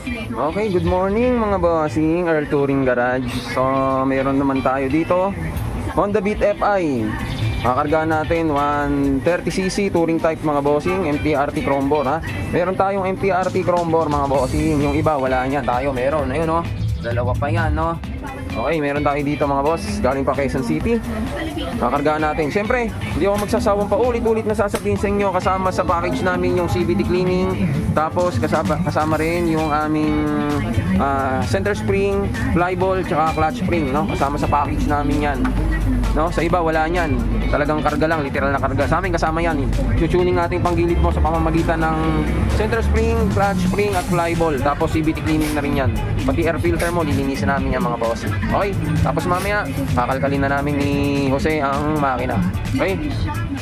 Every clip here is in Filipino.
Okay, good morning mga bossing, Earl Touring Garage. So, mayroon naman tayo dito Honda Beat FI. Kakargahan natin 130cc touring type mga bossing, MT-RT Chrome bore ha. Meron tayong MT-RT Chrome bore mga bossing. Yung iba wala niyan, tayo meron. Ayun no. Dalawa pa yan no. Okay, meron tayo dito mga boss, galing pa Quezon City. Kakargahan natin. Siyempre, hindi ako magsasawang paulit-ulit na sasabihin sa inyo, kasama sa package namin yung CVT cleaning. Tapos kasama rin yung aming center spring, flyball, tsaka clutch spring, no? Kasama sa package namin yan. No? Sa iba wala niyan. Talagang karga lang, literal na karga. Sa amin kasama yan. Tutuning natin panggilid mo sa pamamagitan ng center spring, clutch spring at flyball. Tapos CVT cleaning na rin yan. Pati air filter mo, lilinisin namin yan mga boss. Okay? Tapos mamaya, kakalkalin na namin ni Jose ang makina. Okay?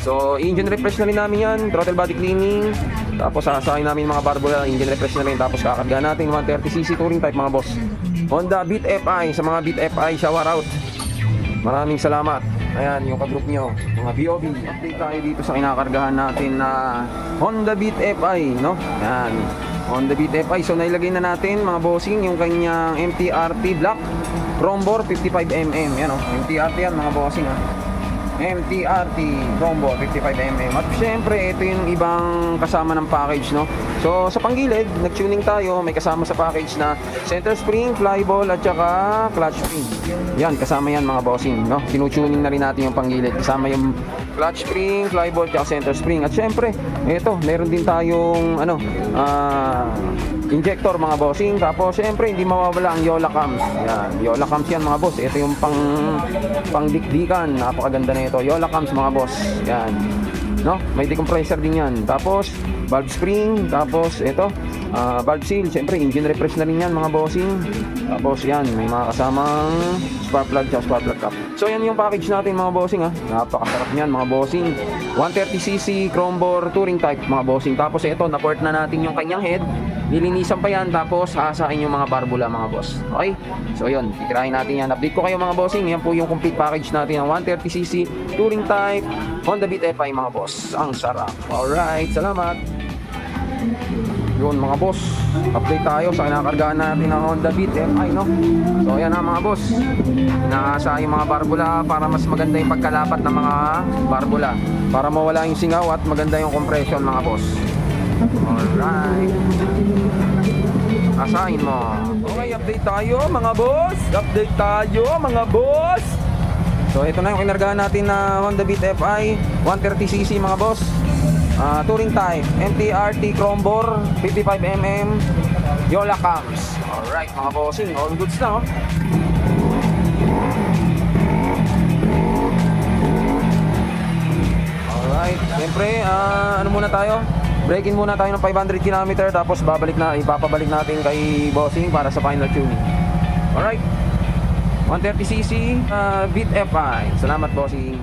So, engine refresh na rin namin yan. Throttle body cleaning. Tapos sasakay namin mga barbula, engine refresh na rin. Tapos kakarga natin 130cc touring type mga boss. Honda Beat FI. Sa mga Beat FI, shower out. Maraming salamat. Ayan, yung ka-group nyo, mga BOB. Update tayo dito sa kinakargahan natin na Honda Beat FI, no? Ayan, Honda Beat FI. So, nailagay na natin, mga bossing, yung kanyang MT-RT Black Chrome bore 55mm. Yan, oh. MT-RT yan, mga bossing, ha? MT-RT Chrome bore 55mm. At syempre, ito yung ibang kasama ng package, no? So, sa panggilid, nag-tuning tayo. May kasama sa package na center spring, flyball, at saka clutch spring. Yan, kasama yan mga bossing, no? Tinutuning na rin natin yung panggilid. Kasama yung clutch spring, flyball, at center spring. At syempre, ito, meron din tayong, injector mga bossing. Tapos, syempre, hindi mawawala ang Yola cams. Yan, Yola cams yan mga boss. Ito yung pang-dikdikan. Napakaganda na ito. Yola cams mga boss. Yan. No? May decompressor din yan. Tapos, valve spring. Tapos, ito, valve seal. Siyempre, engine refresh na rin yan mga bossing. Tapos, yan. May mga kasamang spark plug at spark plug cap. So, yan yung package natin mga bossing ha. Napakasarap niyan mga bossing. 130cc Chrome bore touring type mga bossing. Tapos, ito, na-port na natin yung kanyang head. Lilinisan pa yan. Tapos, hasain yung mga barbula mga boss. Okay? So, yun. Titirahin natin yan. Update ko kayo mga bossing. Yan po yung complete package natin ng 130cc touring type Honda Beat FI mga boss. Ang sarap. Alright. Salamat. Yun mga boss, update tayo sa kinakargahan natin ng Honda Beat FI, no? So ayan na mga boss, inaasa yung mga barbula para mas maganda yung pagkalapat ng mga barbula, para mawala yung singaw at maganda yung compression mga boss. Alright, asahin mo. Okay, update tayo mga boss. Update tayo mga boss. So ito na yung kinargahan natin na Honda Beat FI 130cc mga boss. Touring type, MT-RT Chrome bore 55mm, Yola cams. Alright mga bossing, all goods na oh. Alright, siyempre ano muna tayo, break in muna tayo ng 500 km. Tapos ipapabalik natin kay bossing para sa final tuning. Alright, 130cc Beat FI. Salamat bossing.